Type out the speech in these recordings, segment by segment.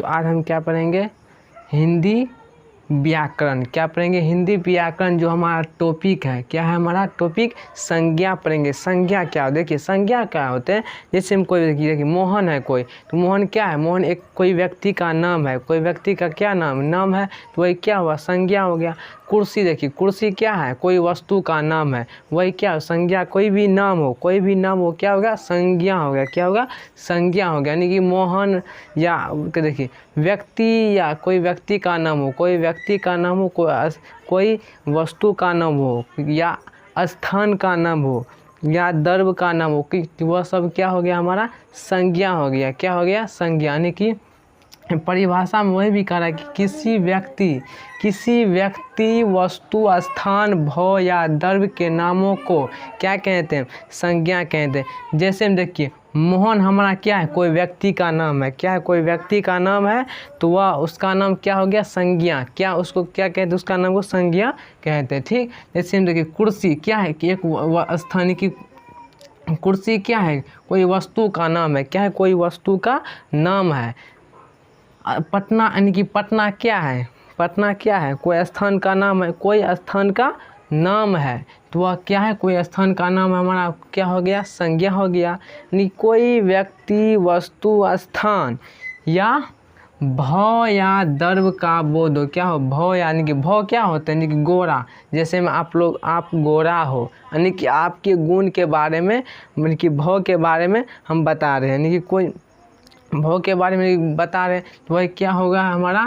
आज हम क्या पढ़ेंगे, हिंदी व्याकरण। क्या पढ़ेंगे, हिंदी व्याकरण। जो हमारा टॉपिक है, क्या है हमारा टॉपिक, संज्ञा पढ़ेंगे। संज्ञा क्या हो, देखिए संज्ञा क्या होते हैं। जैसे हम कोई देखिए मोहन है कोई, तो मोहन क्या है, मोहन एक कोई व्यक्ति का नाम है, कोई व्यक्ति का क्या नाम है, तो वही क्या हुआ, संज्ञा हो गया। कुर्सी देखिए, कुर्सी क्या है, कोई वस्तु का नाम है, वही क्या संज्ञा। कोई भी नाम हो, कोई भी नाम हो, क्या होगा, संज्ञा हो गया। क्या होगा, संज्ञा हो गया। यानी कि मोहन या देखिए व्यक्ति या कोई व्यक्ति का नाम हो, कोई व्यक्ति का नाम हो, कोई वस्तु का नाम हो, या स्थान का नाम हो, या द्रव्य का नाम हो, कि वह सब क्या हो गया, हमारा संज्ञा हो गया। क्या हो गया, संज्ञा। यानी कि परिभाषा में वही भी कह रहा है कि किसी व्यक्ति वस्तु स्थान भव या द्रव्य के नामों को क्या कहते हैं, संज्ञा कहते हैं। जैसे हम देखिए मोहन हमारा क्या है, कोई व्यक्ति का नाम है। क्या है, कोई व्यक्ति का नाम है, तो वह उसका नाम क्या हो गया, संज्ञा। क्या उसको क्या कहते हैं, उसका नाम को संज्ञा कहते हैं। ठीक, जैसे हम देखिए कुर्सी क्या है कि एक स्थानीय की कुर्सी क्या है, कोई वस्तु का नाम है। क्या है, कोई वस्तु का नाम है। पटना यानी कि पटना क्या है, पटना क्या है, कोई स्थान का नाम है, कोई स्थान का नाम है, तो वह क्या है, कोई स्थान का नाम है, हमारा क्या हो गया, संज्ञा हो गया। यानी कोई व्यक्ति वस्तु स्थान या भव या द्रव्य का बोध हो। क्या हो, भव यानी कि भव क्या होता है, यानी कि गोरा। जैसे में आप गोरा हो, यानी कि आपके गुण के बारे में, यानी कि भव के बारे में हम बता रहे हैं, यानी कि कोई भव के बारे में बता रहे हैं, तो वह क्या होगा हमारा,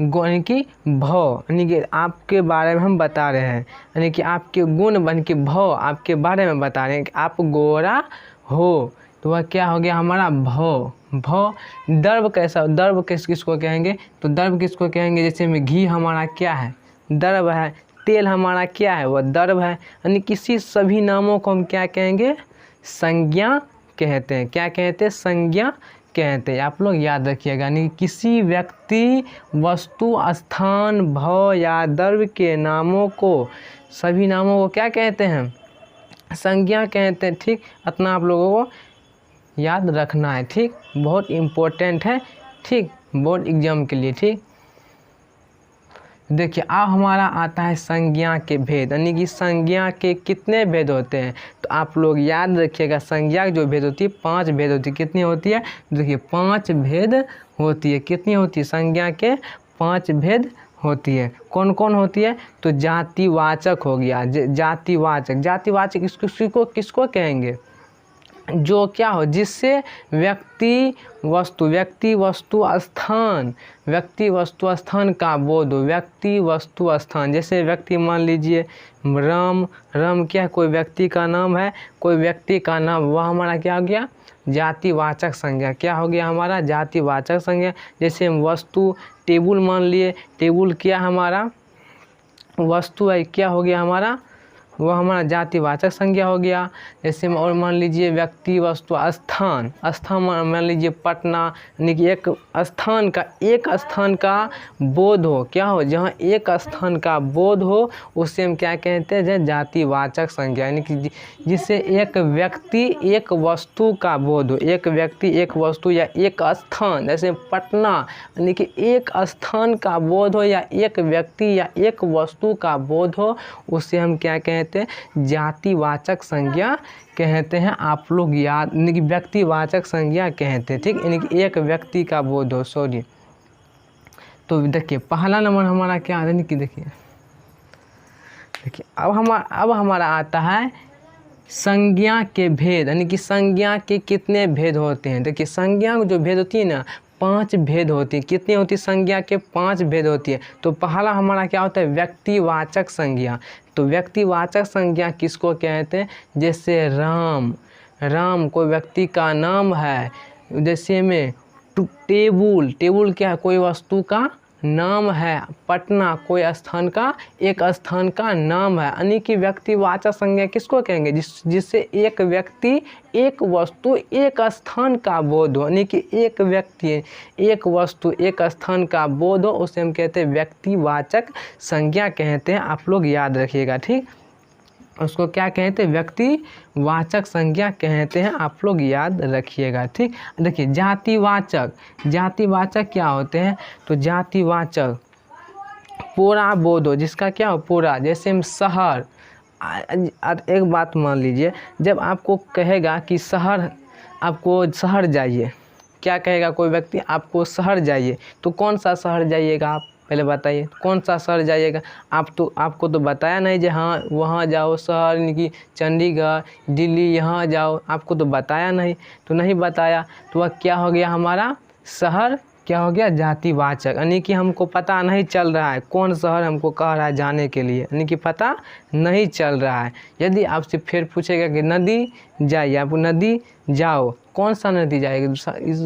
यानी कि भव, यानी कि आपके बारे में हम बता रहे हैं, यानी कि आपके गुण बन के भव आपके बारे में बता रहे हैं कि आप गोरा हो, तो वह क्या हो गया हमारा भव। भव। द्रव्य कैसा, द्रव्य किसको कहेंगे, तो द्रव्य किसको कहेंगे, जैसे में घी हमारा क्या है, द्रव्य है। तेल हमारा क्या है, वह द्रव्य है। यानी किसी सभी नामों को हम क्या कहेंगे, संज्ञा कहते हैं। क्या कहते हैं, संज्ञा कहते हैं। आप लोग याद रखिएगा, यानी किसी व्यक्ति वस्तु स्थान भव या द्रव्य के नामों को, सभी नामों को क्या कहते हैं, संज्ञा कहते हैं। ठीक, इतना आप लोगों को याद रखना है। ठीक, बहुत इम्पोर्टेंट है। ठीक, बोर्ड एग्जाम के लिए। ठीक, देखिए अब हमारा आता है संज्ञा के भेद, यानी कि संज्ञा के कितने भेद होते हैं, तो आप लोग याद रखिएगा। संज्ञा की जो भेद होती है 5 भेद होती है। कितनी होती है, देखिए 5 भेद होती है। कितनी होती है, संज्ञा के 5 भेद होती है। कौन कौन होती है, तो जातिवाचक हो गया, जातिवाचक किसको कहेंगे, जो क्या हो, जिससे व्यक्ति वस्तु स्थान का बोध हो। व्यक्ति वस्तु स्थान, जैसे व्यक्ति मान लीजिए राम क्या है, कोई व्यक्ति का नाम है, कोई व्यक्ति का नाम, वह हमारा क्या हो गया, जातिवाचक संज्ञा। क्या हो गया हमारा, जातिवाचक संज्ञा। जैसे हम वस्तु टेबल मान लिए, टेबल क्या हमारा वस्तु है, क्या हो गया हमारा, वह हमारा जातिवाचक संज्ञा हो गया। जैसे और मान लीजिए व्यक्ति वस्तु स्थान मान लीजिए पटना, यानी कि एक स्थान का बोध हो। क्या हो, जहाँ एक स्थान का बोध हो उसे हम क्या कहते हैं, जातिवाचक संज्ञा। यानी कि जिससे एक व्यक्ति एक वस्तु का बोध हो, एक व्यक्ति एक वस्तु या एक स्थान, जैसे पटना यानी कि एक स्थान का बोध हो, या एक व्यक्ति या एक वस्तु का बोध हो, उसे हम क्या कहते हैं, जातिवाचक संज्ञा कहते हैं। आप लोग याद, यानी कि व्यक्तिवाचक संज्ञा कहते हैं। ठीक, यानी कि एक व्यक्ति का बोध हो। सॉरी, तो देखिए पहला नंबर हमारा क्या है, कि देखिए अब हमारा आता है संज्ञा के भेद, यानी कि संज्ञा के कितने भेद होते हैं। देखिए संज्ञा जो भेद होती है ना, 5 भेद होती है। कितनी होती है, संज्ञा के 5 भेद होती है। तो पहला हमारा क्या होता है, व्यक्तिवाचक संज्ञा। तो व्यक्तिवाचक संज्ञा किसको कहते हैं, जैसे राम कोई व्यक्ति का नाम है। जैसे में टेबल क्या है, कोई वस्तु का नाम है। पटना कोई एक स्थान का नाम है। यानी कि व्यक्तिवाचक संज्ञा किसको कहेंगे, जिससे एक व्यक्ति एक वस्तु एक स्थान का बोध हो। यानी कि एक व्यक्ति एक वस्तु एक स्थान का बोध हो, उसे हम कहते हैं व्यक्तिवाचक संज्ञा कहते हैं। आप लोग याद रखिएगा। ठीक, उसको क्या कहते हैं, व्यक्तिवाचक संज्ञा कहते हैं। आप लोग याद रखिएगा, ठीक। देखिए जातिवाचक, जातिवाचक क्या होते हैं, तो जातिवाचक पूरा बोधो, जिसका क्या हो पूरा, जैसे हम शहर, एक बात मान लीजिए, जब आपको कहेगा कि शहर, आपको शहर जाइए, क्या कहेगा कोई व्यक्ति, आपको शहर जाइए, तो कौन सा शहर जाइएगा आप पहले बताइए, कौन सा शहर जाइएगा। आपको तो बताया नहीं जो हाँ वहाँ जाओ शहर, यानी कि चंडीगढ़ दिल्ली यहाँ जाओ, आपको तो बताया नहीं, तो नहीं बताया तो वह क्या हो गया हमारा शहर, क्या हो गया जातिवाचक, यानी कि हमको पता नहीं चल रहा है कौन शहर हमको कह रहा है जाने के लिए, यानी कि पता नहीं चल रहा है। यदि आपसे फिर पूछेगा कि नदी जाइए, आप नदी जाओ, कौन सा नदी जाएगी, इस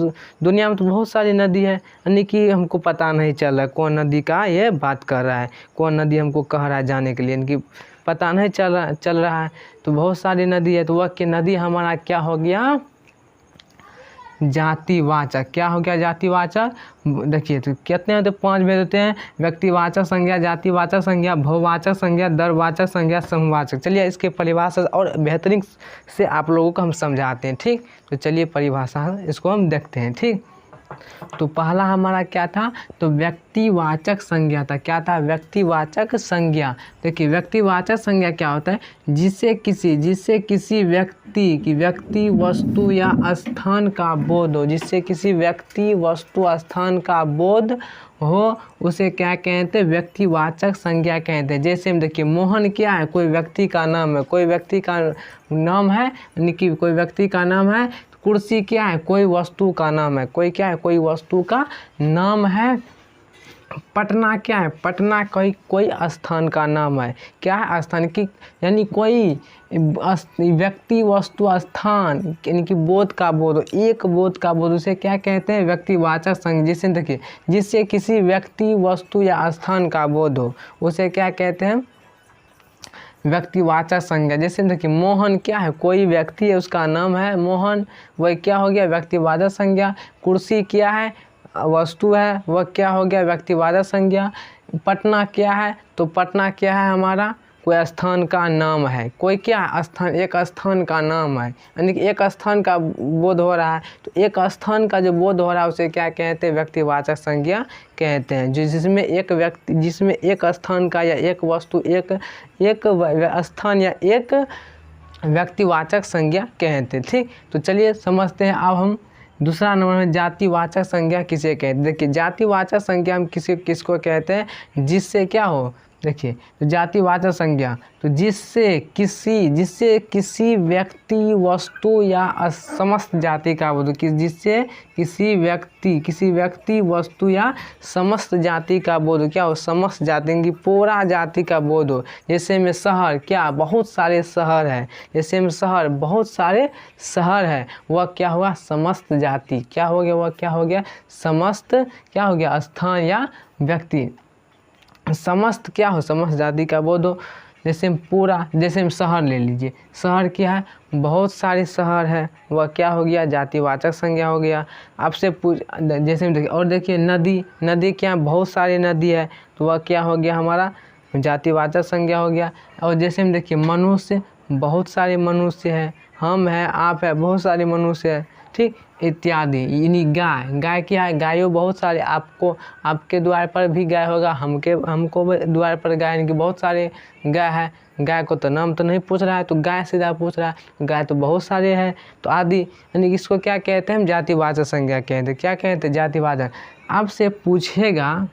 दुनिया में तो बहुत सारी नदी है, यानी कि हमको पता नहीं चल रहा है कौन नदी का ये बात कर रहा है, कौन नदी हमको कह रहा है जाने के लिए, यानी कि पता नहीं चल रहा है। तो बहुत सारी नदी है, तो वह कि नदी हमारा क्या हो गया जातिवाचक, क्या हो गया जातिवाचक। देखिए तो कितने होते 5 भेद होते हैं, व्यक्तिवाचक संज्ञा, जातिवाचक संज्ञा, बहुवाचक संज्ञा, दरवाचक संज्ञा, समूहवाचक। चलिए इसके परिभाषा और बेहतरीन से आप लोगों को हम समझाते हैं, ठीक। तो चलिए परिभाषा इसको हम देखते हैं, ठीक। तो पहला हमारा क्या था, तो व्यक्तिवाचक संज्ञा था, क्या था व्यक्तिवाचक संज्ञा। देखिए व्यक्तिवाचक संज्ञा क्या होता है, जिससे किसी व्यक्ति की व्यक्ति वस्तु या स्थान का बोध हो, जिससे किसी व्यक्ति वस्तु स्थान का बोध हो, उसे क्या कहते हैं व्यक्तिवाचक संज्ञा कहते हैं। जैसे हम देखिए मोहन क्या है, कोई व्यक्ति का नाम है, कोई व्यक्ति का नाम है, यानी कि कोई व्यक्ति का नाम है। कुर्सी क्या है, कोई वस्तु का नाम है, कोई क्या है कोई वस्तु का नाम है। पटना क्या है, पटना कोई स्थान का नाम है, क्या है स्थान की, यानी कोई व्यक्ति वस्तु स्थान, यानी कि बोध का बोध, एक बोध का बोध, उसे क्या कहते हैं व्यक्तिवाचक संज्ञा। जैसे देखिए जिससे किसी व्यक्ति वस्तु या स्थान का बोध हो, उसे क्या कहते हैं व्यक्तिवाचक संज्ञा। जैसे देखिए मोहन क्या है, कोई व्यक्ति है उसका नाम है मोहन, वह क्या हो गया व्यक्तिवाचक संज्ञा। कुर्सी क्या है वस्तु है, वह क्या हो गया व्यक्तिवाचक संज्ञा। पटना क्या है, तो पटना क्या है हमारा कोई स्थान का नाम है, कोई क्या स्थान, एक स्थान का नाम है, यानी कि एक स्थान का बोध हो रहा है। तो एक स्थान का जो बोध हो रहा है उसे क्या कहते हैं व्यक्तिवाचक संज्ञा कहते हैं। जिसमें एक व्यक्ति, जिसमें एक स्थान का या एक वस्तु, एक स्थान या एक व्यक्तिवाचक संज्ञा कहते हैं, ठीक। तो चलिए समझते हैं अब हम दूसरा नंबर में जातिवाचक संज्ञा किसे कहते हैं। देखिए जातिवाचक संज्ञा हम किसको कहते हैं, जिससे क्या हो, देखिए तो जातिवाचक संज्ञा, तो जिससे किसी व्यक्ति वस्तु या समस्त जाति का बोध, जिससे किसी व्यक्ति वस्तु या समस्त जाति का बोध क्या हो, समस्त जाति की पूरा जाति का बोध हो। जैसे में शहर क्या बहुत सारे शहर है, जैसे में शहर बहुत सारे शहर है, वह क्या हुआ समस्त जाति, क्या हो गया वह क्या हो गया समस्त, क्या हो गया स्थान या व्यक्ति, समस्त क्या हो समस्त जाति का बोध हो। जैसे पूरा, जैसे हम शहर ले लीजिए, शहर क्या है बहुत सारे शहर है, वह क्या हो गया जातिवाचक संज्ञा हो गया। आपसे जैसे देखिए, और देखिए नदी क्या बहुत सारी नदी है, तो वह क्या हो गया हमारा जातिवाचक संज्ञा हो गया। और जैसे हम देखिए मनुष्य, बहुत सारे मनुष्य है, हम है आप है, बहुत सारे मनुष्य है, ठीक इत्यादि। यानी गाय क्या है, गायों बहुत सारे, आपके द्वार पर भी गाय होगा, हमको द्वार पर गाय, यानी कि बहुत सारे गाय है। गाय को तो नाम तो नहीं पूछ रहा है, तो गाय सीधा पूछ रहा है, गाय तो बहुत सारे हैं, तो आदि, यानी कि इसको क्या कहते हैं हम जातिवाचक संज्ञा कहते हैं। क्या कहते हैं जातिवाचक। आपसे पूछेगा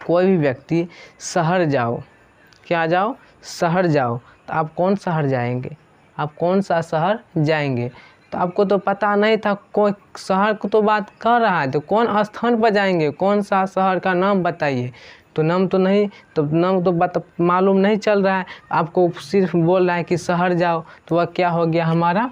कोई भी व्यक्ति शहर जाओ, क्या जाओ शहर जाओ, तो आप कौन शहर जाएंगे, आप कौन सा शहर जाएंगे। तो आपको तो पता नहीं था, कोई शहर को तो बात कर रहा है, तो कौन स्थान पर जाएंगे, कौन सा शहर का नाम बताइए। तो नाम तो मालूम नहीं चल रहा है, आपको सिर्फ बोल रहा है कि शहर जाओ, तो वह क्या हो गया हमारा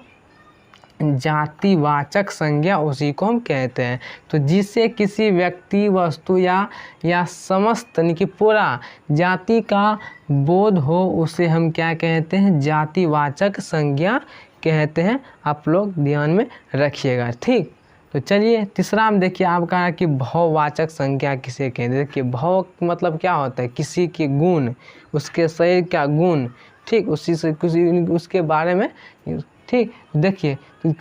जातिवाचक संज्ञा, उसी को हम कहते हैं। तो जिससे किसी व्यक्ति वस्तु या समस्त, यानी कि पूरा जाति का बोध हो, उसे हम क्या कहते हैं जातिवाचक संज्ञा कहते हैं। आप लोग ध्यान में रखिएगा, ठीक। तो चलिए तीसरा हम देखिए आपका है कि भाववाचक संज्ञा किसे कहते हैं। देखिए भाव मतलब क्या होता है, किसी के गुण, उसके शरीर का गुण ठीक, उसी से किसी उसके बारे में, ठीक। देखिए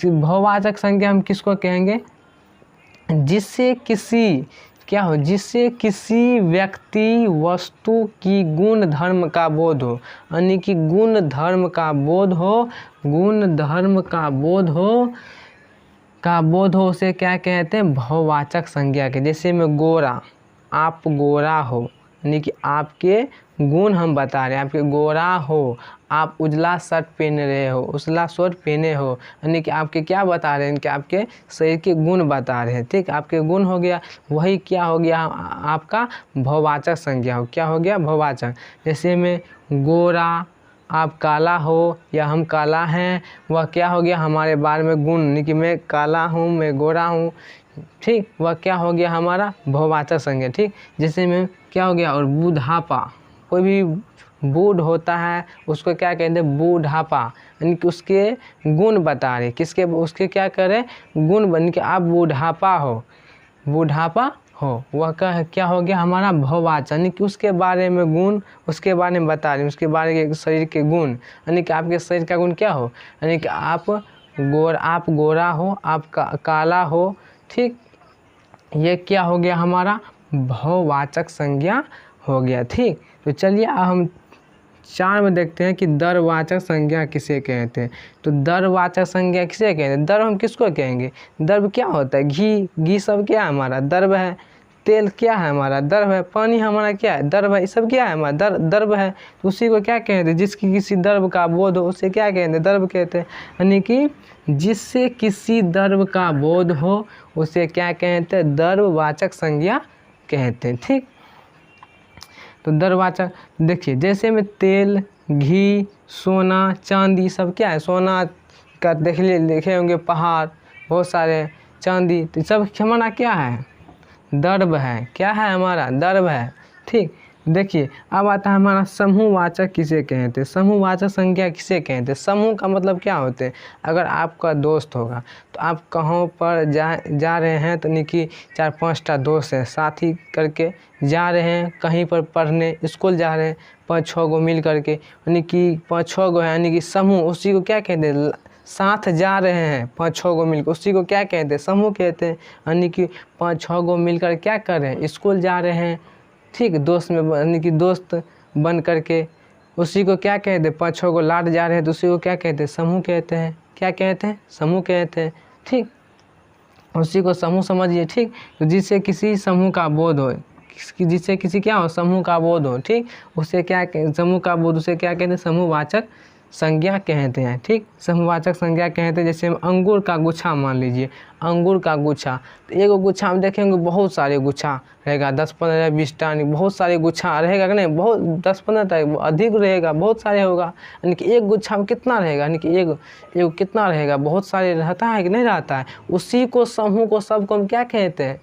बहुवाचक संज्ञा हम किसको कहेंगे, जिससे किसी क्या हो, जिससे किसी व्यक्ति वस्तु की गुण धर्म का बोध हो, यानी कि गुण धर्म का बोध हो, गुण धर्म का बोध हो उसे क्या कहते हैं, बहुवाचक संज्ञा के। जैसे मैं गोरा, आप गोरा हो, यानी कि आपके गुण हम बता रहे हैं, आपके गोरा हो, आप उजला शर्ट पहन रहे हो, उजला शर्ट पहने हो, यानी कि आपके क्या बता रहे हैं, कि आपके शरीर के गुण बता रहे हैं, ठीक। आपके गुण हो गया, वही क्या हो गया, आपका बहुवाचक संज्ञा हो, क्या हो गया, बहुवाचक। जैसे मैं गोरा, आप काला हो या हम काला हैं, वह क्या हो गया, हमारे बारे में गुण, यानी कि मैं काला हूँ, मैं गोरा हूँ, ठीक, वह क्या हो गया, हमारा बहुवाचक संज्ञा, ठीक। जैसे में क्या हो गया, और बुढ़ापा, कोई भी बूढ़ होता है उसको क्या कहते हैं, बूढ़ापा, यानी कि उसके गुण बता रहे, किसके, उसके क्या करें, गुण, बन के आप बूढ़ापा हो, बूढ़ापा हो, वह क्या हो गया, हमारा बहुवाचक, यानी कि उसके बारे में गुण, उसके बारे में बता रहे, उसके बारे के शरीर के गुण, यानी कि आपके शरीर का गुण क्या हो, यानी कि आप गोरा हो, आप काला हो, ठीक। ये क्या हो गया, हमारा बहुवाचक संज्ञा हो गया, ठीक। तो चलिए हम 4 में देखते हैं कि दर्ववाचक संज्ञा किसे कहते हैं। तो दर्ववाचक संज्ञा किसे कहते हैं, दर्व हम किसको कहेंगे, दर्व क्या होता है, घी सब क्या है हमारा, दर्व है। तेल क्या है हमारा, दर्व है। पानी हमारा क्या है, दर्व है। ये सब क्या है हमारा, दर्व है। तो उसी को क्या कहते हैं, जिसकी किसी दर्व का बोध हो उसे क्या कहते हैं, दर्व कहते हैं। यानी कि जिससे किसी दर्व का बोध हो उसे क्या कहते हैं, दर्ववाचक संज्ञा कहते हैं, ठीक। तो दर्ववाचक देखिए, जैसे में तेल, घी, सोना, चांदी सब क्या है, सोना का देखे होंगे पहाड़ बहुत सारे, चांदी, तो सब हमारा क्या है, दर्व है। क्या है हमारा, दर्व है, ठीक। देखिए अब आता है हमारा समूहवाचक किसे कहते हैं, समूहवाचक संज्ञा किसे कहते हैं। समूह का मतलब क्या होते हैं, अगर आपका दोस्त होगा तो आप कहाँ पर जा रहे हैं, तो यानी कि 4-5टा दोस्त हैं, साथी करके जा रहे हैं कहीं पर पढ़ने, स्कूल जा रहे हैं, 5-6 गो मिल करके, यानी कि 5-6 गो है, यानी कि समूह, उसी को क्या कहते हैं, साथ जा रहे हैं 5-6 गो मिलकर, उसी को क्या कहते हैं, समूह कहते हैं। यानी कि 5-6 गो मिलकर क्या कर रहे हैं, स्कूल जा रहे हैं, ठीक, दोस्त में, यानी कि दोस्त बन करके, उसी को क्या कहते हैं, 5-6 गो लाट जा रहे हैं, तो उसी को क्या कहते हैं, समूह कहते हैं। क्या कहते हैं, समूह कहते हैं, ठीक। उसी को समूह समझिए, ठीक। तो जिससे किसी समूह का बोध हो, जिससे किसी क्या हो, समूह का बोध हो, ठीक, उसे क्या, समूह का बोध उसे क्या कहते हैं, समूहवाचक संज्ञा कहते हैं, ठीक। समूहवाचक संज्ञा कहते हैं। जैसे हम अंगूर का गुच्छा मान लीजिए, अंगूर का गुच्छा, तो एक गुच्छा हम देखेंगे बहुत सारे गुच्छा रहेगा, 10-15-20टा, बहुत सारे गुच्छा रहेगा कि नहीं, बहुत 10-15 तक अधिक रहेगा, बहुत सारे होगा, यानी कि एक गुच्छा में कितना रहेगा, यानी कि एक कितना रहेगा, बहुत सारे रहता है कि नहीं रहता है। उसी को समूह को, सबको हम क्या कहते हैं,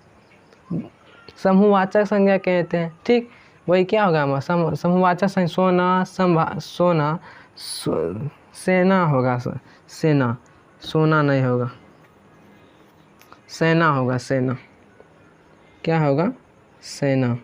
समूहवाचक संज्ञा कहते हैं, ठीक। वही क्या होगा हमारा समूहवाचक संज्ञा, सोना, सेना होगा, सेना, सोना नहीं होगा, सेना होगा, सेना, क्या होगा, सेना।